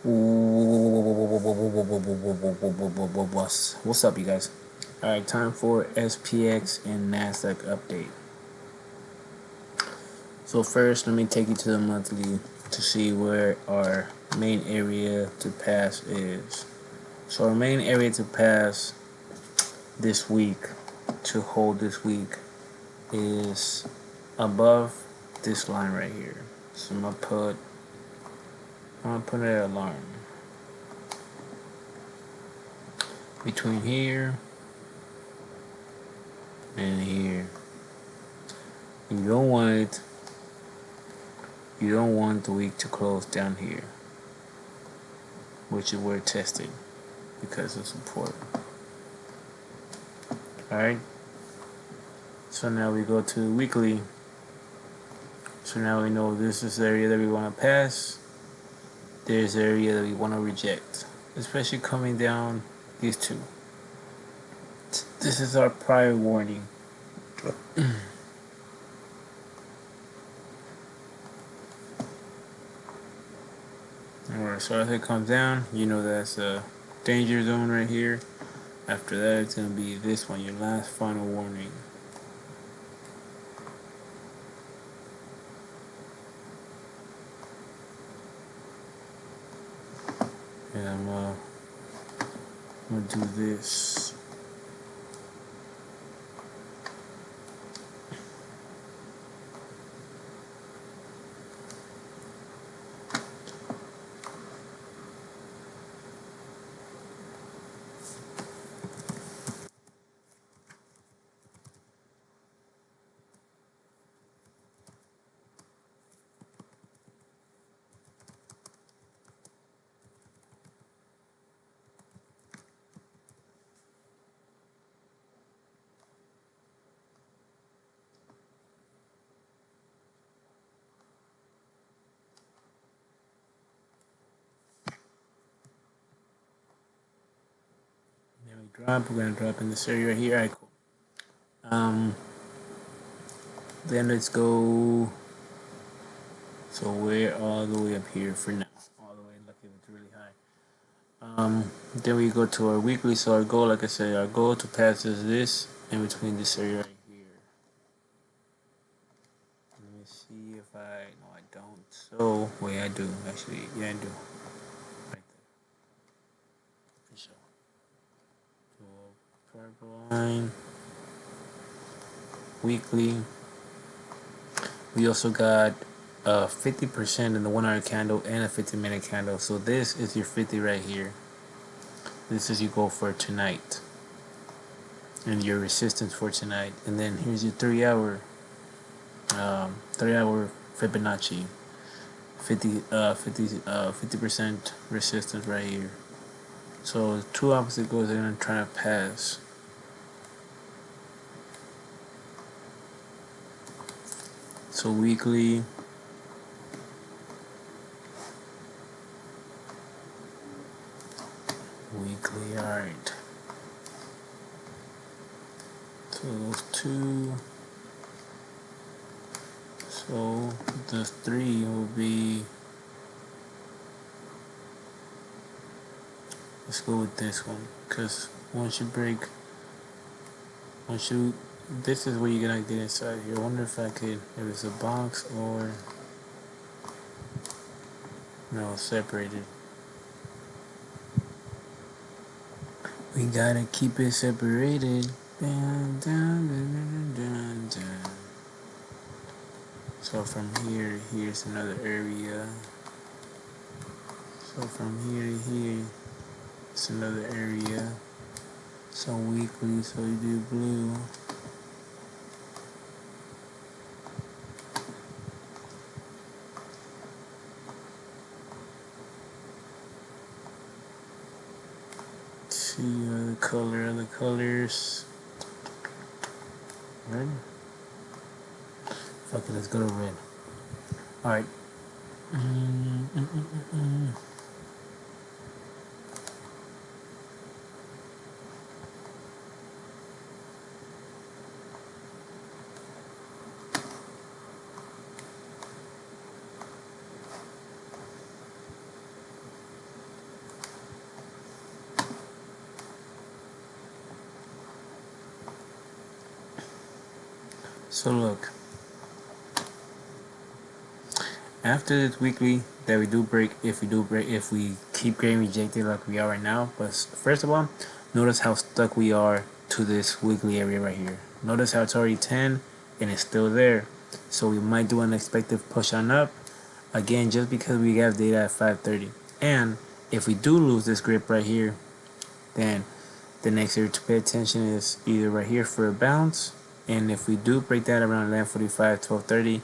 What's up, you guys? Alright, time for SPX and Nasdaq update. So first, let me take you to the monthly to see where our main area to pass is. So our main area to pass this week, to hold this week, is above this line right here. So I'm gonna put an alarm between here and here. You don't want the week to close down here, which is where testing because of support. Alright, so now we go to weekly. So now we know this is the area that we want to pass. There's the area that we want to reject, especially coming down these two. This is our prior warning. Alright, so as it comes down, you know that's a danger zone right here. After that, it's going to be this one, your last final warning. And I'm going to do this. We're going to drop in this area right here. Alright, cool. Then let's go. So we're all the way up here for now. All the way, lucky it's really high. Then we go to our weekly. So our goal, like I said, our goal to pass is this in between this area right here. Let me see if no, I don't. So, wait, I do actually. Yeah, I do. Right there. For sure. So, purple line. Weekly. We also got 50% in the 1 hour candle and a 50-minute candle. So this is your 50 right here. This is your goal for tonight. And your resistance for tonight. And then here's your 3 hour Fibonacci. 50% resistance right here. So two opposite goals they're gonna try to pass. So weekly. Alright. So those two. So the 3 will be. Let's go with this one, because once you this is where you're gonna get inside here. I wonder if I could, if it's a box or no, separated. We gotta keep it separated. Dun, dun, dun, dun, dun. So from here to here's another area. So from here to here, it's another area. So weekly, so you do blue. See the colors. Red. Fuck it, let's go to red. Alright. So look, after this weekly that we do break, if we keep getting rejected like we are right now, but first of all, notice how stuck we are to this weekly area right here. Notice how it's already 10 and it's still there. So we might do an unexpected push on up again just because we have data at 5:30. And if we do lose this grip right here, then the next area to pay attention is either right here for a bounce, and if we do break that around 11:45, 12:30,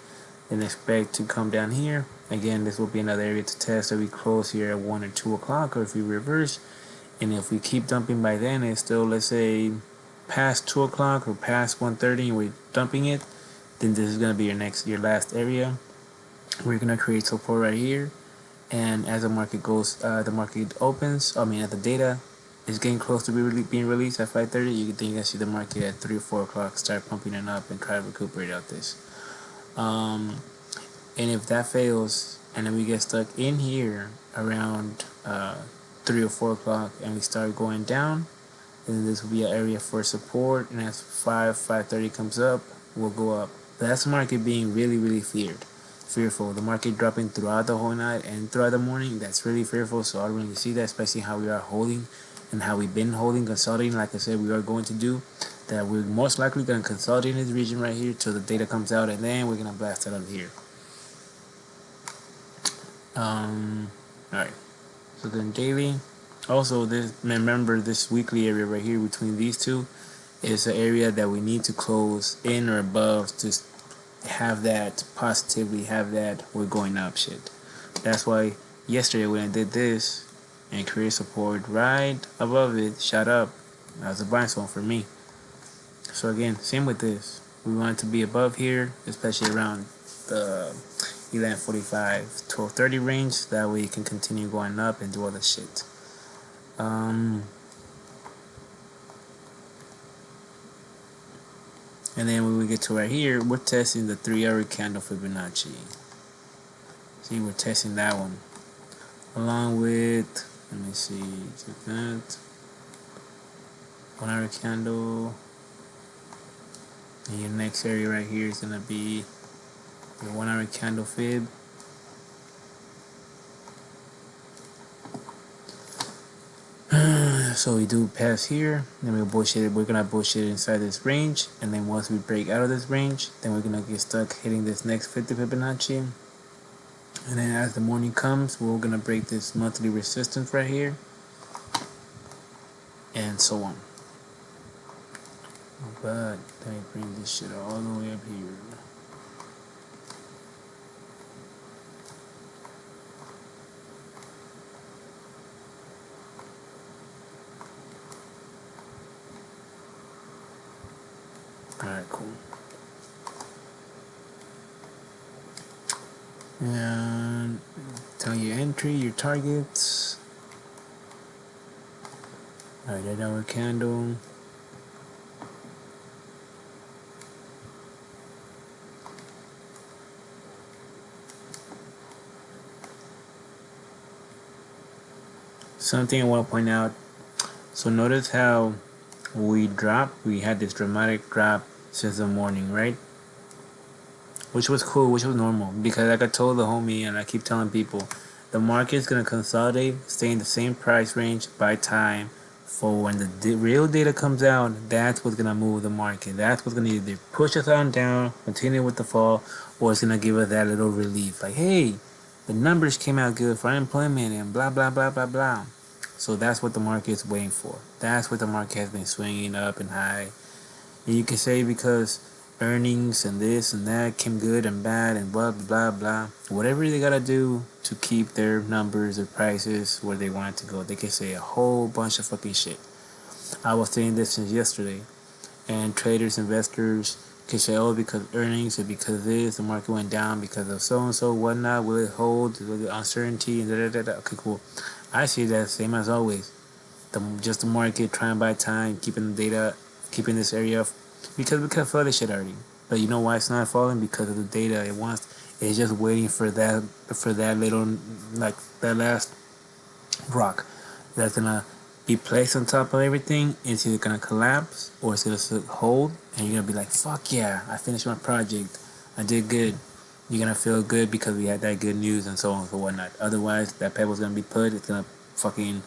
then expect to come down here. Again, this will be another area to test if we close here at 1 or 2 o'clock, or if we reverse. And if we keep dumping by then, it's still, let's say, past 2 o'clock or past 1:30, and we're dumping it, then this is going to be your last area. We're going to create support right here. And as the market goes, the market opens, as the data is getting close to being released at 5:30, you can see the market at 3 or 4 o'clock start pumping it up and try to recuperate out this. And if that fails, and then we get stuck in here around 3 or 4 o'clock and we start going down, then this will be an area for support, and as 5:30 comes up, we'll go up. But that's the market being really, really fearful. The market dropping throughout the whole night and throughout the morning, that's really fearful. So I don't really see that, especially how we are holding and how we've been holding, consolidating. Like I said, we are going to do that. We're most likely going to consolidate in this region right here till the data comes out, and then we're going to blast it out of here. Alright, so then daily. Also, remember this weekly area right here between these two is an area that we need to close in or above to have that positively, have that we're going up shit. That's why yesterday when I did this and create support right above it, shot up. That was a blind zone for me. So again, same with this. We want it to be above here, especially around the 11:45, 12:30 range. That way you can continue going up and do all the shit. And then when we get to right here, we're testing the 3-hour candle Fibonacci. See, we're testing that one. Along with, let me see, that 1-hour candle. And your next area right here is going to be your 1-hour candle fib. So we do pass here, then we're gonna bullshit inside this range, and then once we break out of this range, then we're gonna get stuck hitting this next 50 Fibonacci. And then as the morning comes, we're gonna break this monthly resistance right here, and so on. But let me bring this shit all the way up here. Alright, cool. And tell your entry, your targets. Alright, that hour candle. Something I want to point out. So notice how we had this dramatic drop since the morning, right? Which was cool, which was normal, because like I told the homie and I keep telling people, the market's gonna consolidate, stay in the same price range by time for when the real data comes out. That's what's gonna move the market. That's what's gonna either push us on down, continue with the fall, or it's gonna give us that little relief, like, hey, the numbers came out good for unemployment and blah blah blah blah blah. So that's what the market is waiting for. That's what the market has been swinging up and high. And you can say because earnings and this and that came good and bad and blah blah blah. Whatever they gotta do to keep their numbers or prices where they want it to go. They can say a whole bunch of fucking shit. I was saying this since yesterday. And traders, investors can say, oh, because earnings or because this, the market went down because of so and so, whatnot. Will it hold? Will the uncertainty and da da da da. Okay, cool. I see that same as always. Just the market trying to buy time, keeping the data, keeping this area, because we could have felt this shit already. But you know why it's not falling? Because of the data. It's just waiting for that little, like that last rock that's gonna be placed on top of everything, it's either gonna collapse or it's gonna hold, and you're gonna be like, "Fuck yeah, I finished my project. I did good." You're gonna feel good because we had that good news and so on and so whatnot. Otherwise, that pebble's gonna be put. It's gonna fucking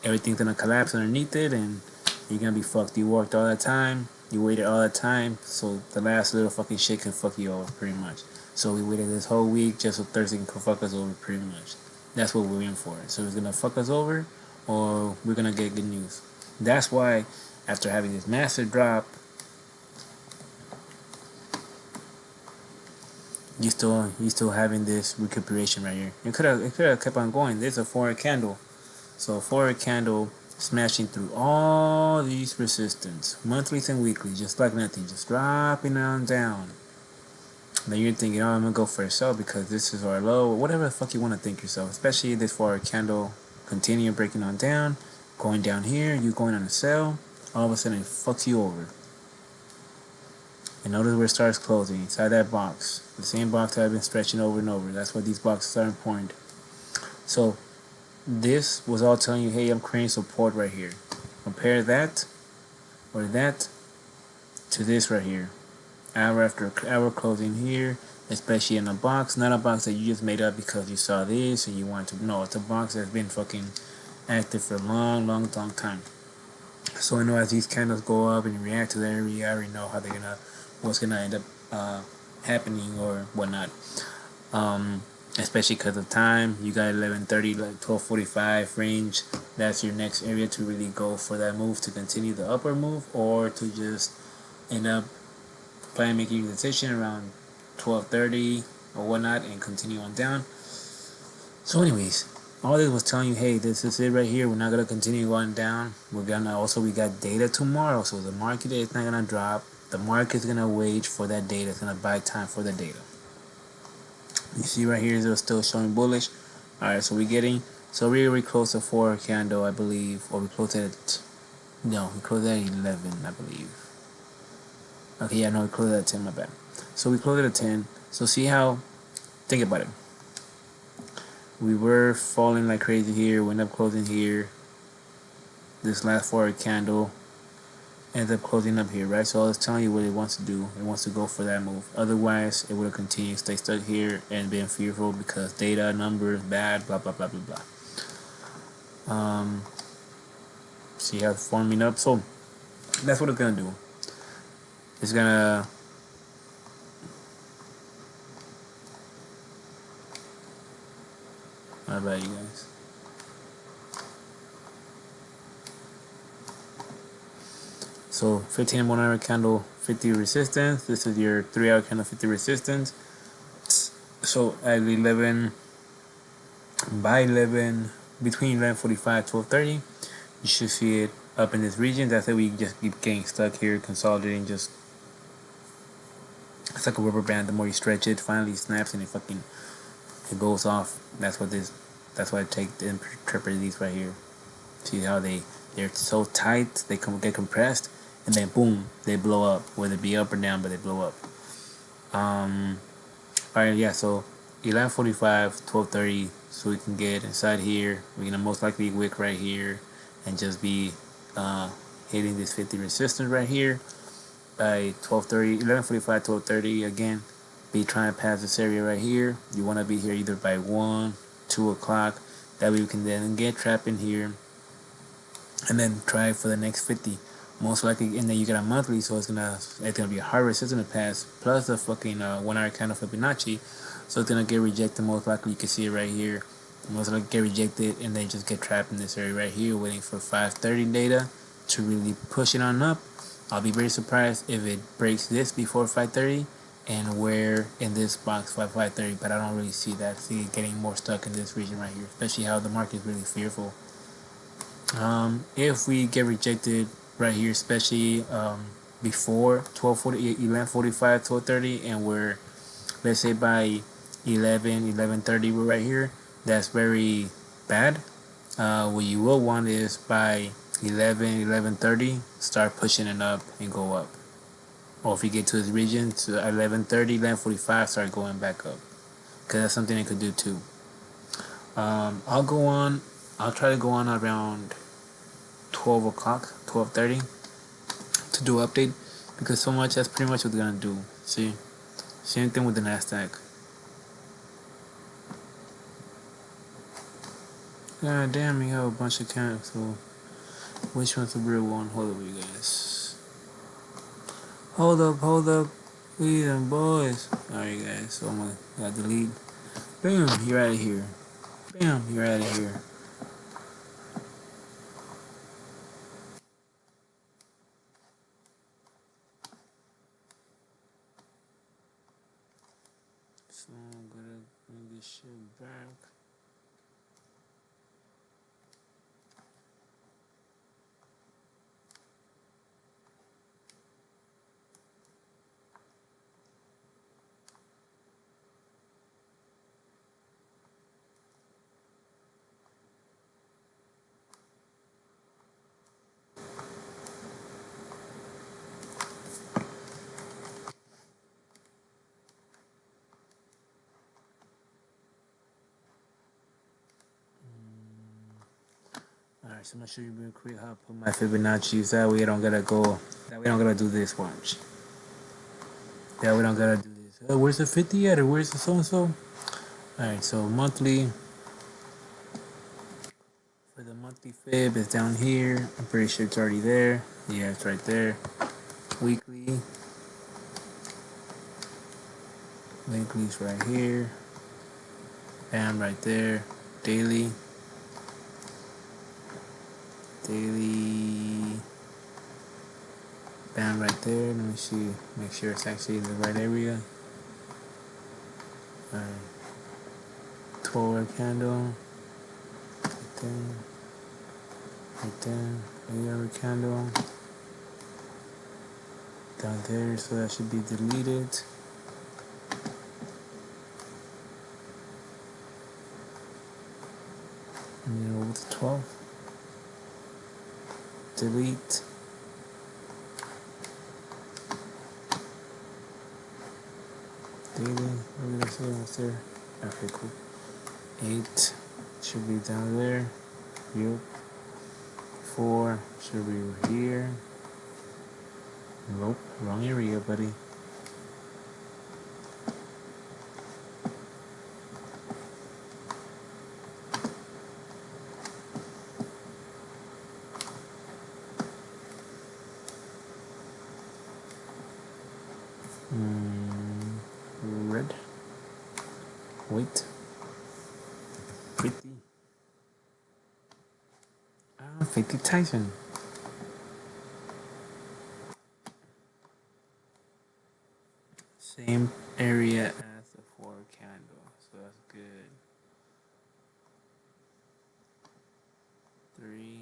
everything's gonna collapse underneath it, and you're gonna be fucked. You worked all that time. You waited all that time, so the last little fucking shit can fuck you over pretty much. So we waited this whole week just so Thursday can fuck us over pretty much. That's what we're in for. So it's gonna fuck us over, or we're gonna get good news. That's why after having this massive drop, you still having this recuperation right here. It could have kept on going. There's a forward candle. So forward candle smashing through all these resistance, monthlies and weekly, just like nothing, just dropping on down. Then you're thinking, oh, I'm gonna go for a sell because this is our low, or whatever the fuck you want to think yourself. Especially this forward candle continue breaking on down, going down here, you going on a sell, all of a sudden it fucks you over. And notice where it starts closing inside that box, the same box that I've been stretching over and over. That's what these boxes are important. So this was all telling you, hey, I'm creating support right here. Compare that or that to this right here. Hour after hour closing here, especially in a box, not a box that you just made up because you saw this and you want to. No, it's a box that's been fucking active for a long time. So I know as these candles go up and react to that area, I already know how what's gonna end up happening or whatnot. Especially because of time, you got 11:30, like 12:45 range. That's your next area to really go for that move to continue the upward move, or to just end up plan making your decision around 12:30 or whatnot and continue on down. So anyways, all this was telling you, hey, this is it right here. We're not gonna continue going down. We got data tomorrow, so the market is not gonna drop. The market's gonna wait for that data. It's gonna buy time for the data. You see right here, it's still showing bullish. Alright, so we close to 4 candle, I believe, or we closed at, no, we closed at 11, I believe. Okay, yeah, no, we closed at 10, my bad. So we closed at 10. So see how, think about it. We were falling like crazy here, we ended up closing here. This last forward candle ends up closing up here, right? So it's telling you what it wants to do. It wants to go for that move. Otherwise, it would have continued to stay stuck here and been fearful because data, numbers, bad, blah, blah, blah, blah, blah. See how it's forming up? So that's what it's going to do. It's going to... How about you guys? So 15 and 1 hour candle, 50 resistance. This is your 3 hour candle, 50 resistance. So at 11, by 11, between 11:45 12:30, you should see it up in this region. That's why we just keep getting stuck here, consolidating. Just it's like a rubber band. The more you stretch it, finally it snaps and it goes off. That's why I take the interpret these right here. See how they're so tight, they get compressed, and then boom, they blow up. Whether it be up or down, but they blow up. Alright, yeah, so 11:45, 12:30, so we can get inside here. We're gonna most likely wick right here and just be hitting this 50 resistance right here by 12:30, 11:45, 12:30 again. Be trying to pass this area right here. You want to be here either by 1, 2 o'clock. That way we can then get trapped in here and then try for the next 50. Most likely, and then you get a monthly, so it's gonna be a hard resistance to pass, plus the fucking 1 hour candle Fibonacci, so it's gonna get rejected. Most likely, you can see it right here. Most likely get rejected, and then just get trapped in this area right here, waiting for 5:30 data to really push it on up. I'll be very surprised if it breaks this before 5:30, and we're in this box by 5:30. But I don't really see that. See it getting more stuck in this region right here, especially how the market is really fearful. If we get rejected right here, especially before 12:40, 11:45, 12:30, and we're, let's say by 11:30 we're right here, that's very bad. What you will want is by 11:30 start pushing it up and go up. Or if you get to this region to 11:30, 11:45 start going back up, because that's something it could do too. I'll try to go on around 12 o'clock, 12:30 to do update, because so much, that's pretty much what they're gonna do. See, same thing with the Nasdaq. God damn, we have a bunch of candles. So which one's the real one? Hold up, you guys. Hold up. We them boys. Alright, guys. So I'm gonna delete. Bam, you're out of here. Bam, you're out of here. So I'm gonna bring this shit back. Alright, so I'm gonna show you real quick how to put my Fibonacci's. That way I don't gotta go. That way I don't gotta do this. Watch. That way I don't gotta do this. Where's the 50 at? Or where's the so and so? Alright, so monthly. For the monthly fib is down here. I'm pretty sure it's already there. Yeah, it's right there. Weekly. Weekly's right here. Bam, right there. Daily. Bam, right there. Let me see. Make sure it's actually in the right area. Alright. 12-hour candle. Right there. Right there. 8-hour candle. Down there, so that should be deleted. And then over to 12. Delete. Daily. What did I say? What's there? Okay, cool. 8 should be down there. Yep. 4 should be here. Nope, wrong area, buddy. Red. Wait. 50. 50 Tyson. Same area as the 4 candle, so that's good. 3.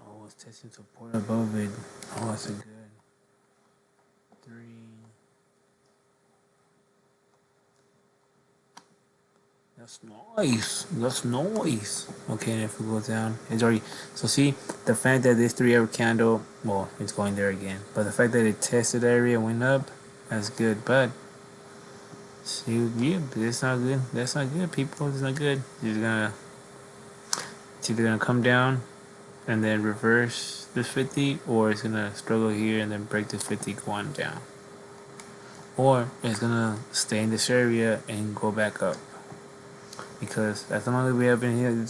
Oh, it's testing support above it. Oh, that's a good. 3. That's nice. That's nice. Okay, and if we go down, it's already. So see, the fact that this 3-hour candle, well, it's going there again. But the fact that it tested the area and went up, that's good. But see, yeah, it's not good. That's not good, people. It's not good. It's either gonna come down and then reverse this 50, or it's gonna struggle here and then break this 50, go on down, or it's gonna stay in this area and go back up. Because as long as we have in here in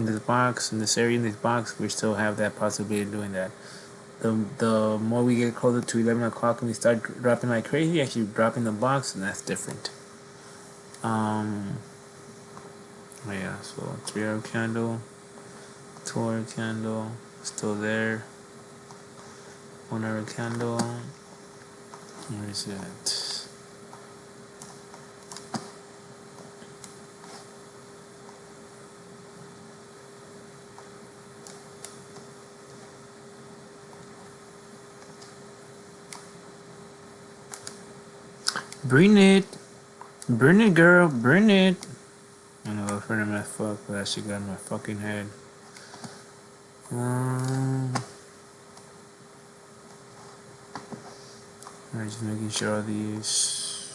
this box, in this area, in this box, we still have that possibility of doing that. The more we get closer to 11 o'clock and we start dropping like crazy, actually dropping the box, and that's different. Yeah, so 3-hour candle, 2-hour candle, still there. 1-hour candle, where is it? Bring it! Bring it, girl! Bring it! I know I've heard of my fuck, but that shit got in my fucking head. I'm just making sure all these.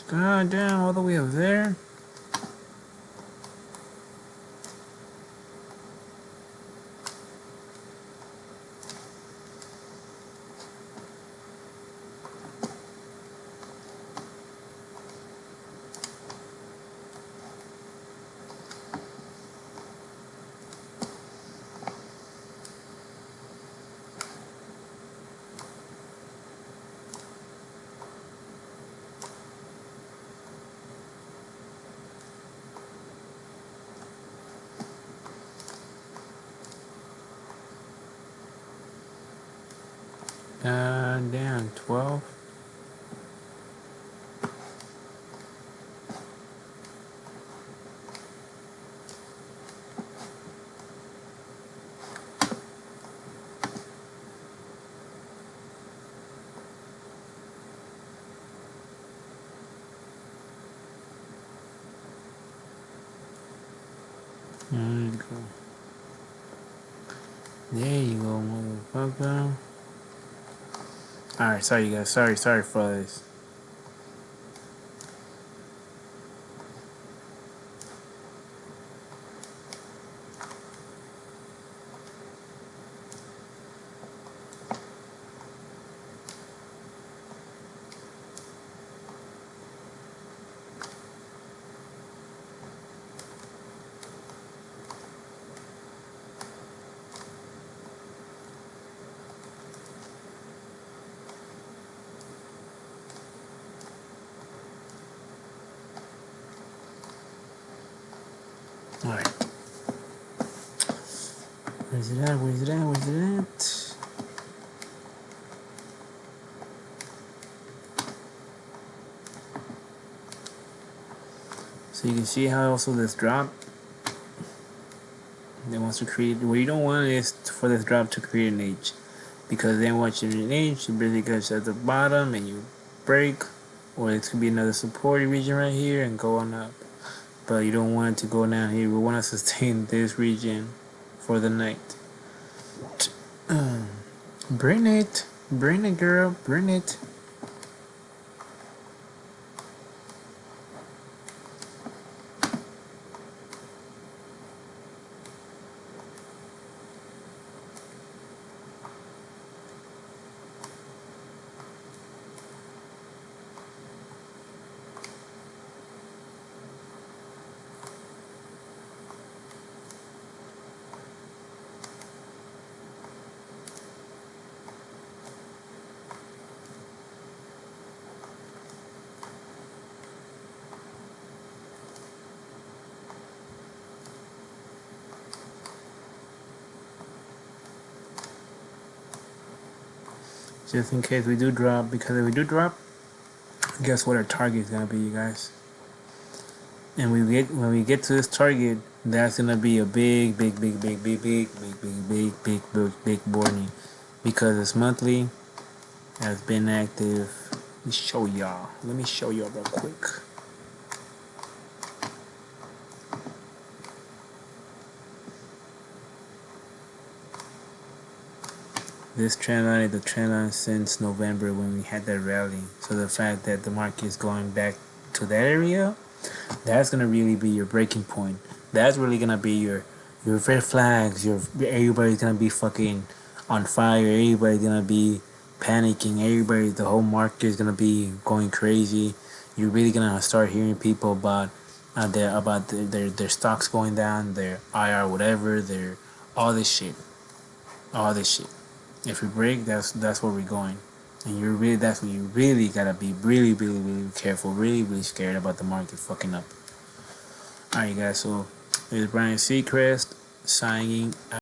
God damn, all the way up there? time? 12. There you go. There you go, motherfucker. Alright, sorry you guys. Sorry for this. Alright. Where's it at? So you can see how also this drop, it wants to create, what you don't want is for this drop to create an H, because then once you're in an H, you basically get at the bottom and you break, or it could be another support region right here and go on up. But you don't want it to go down here. We want to sustain this region for the night. Bring it, girl, bring it. Just in case we do drop, because if we do drop, guess what our target is gonna be, you guys. And when we get to this target, that's gonna be a big warning, because this monthly has been active. Let me show y'all real quick. This trend line is the trend line since November when we had that rally. So the fact that the market is going back to that area, that's gonna really be your breaking point. That's really gonna be your red flags. Everybody's gonna be fucking on fire. Everybody's gonna be panicking. The whole market is gonna be going crazy. You're really gonna start hearing people about their stocks going down, their IR whatever, their all this shit. If we break, that's where we're going, and that's when you really gotta be really careful, really scared about the market fucking up. All right, guys. So, there's Brian Seacrest signing out.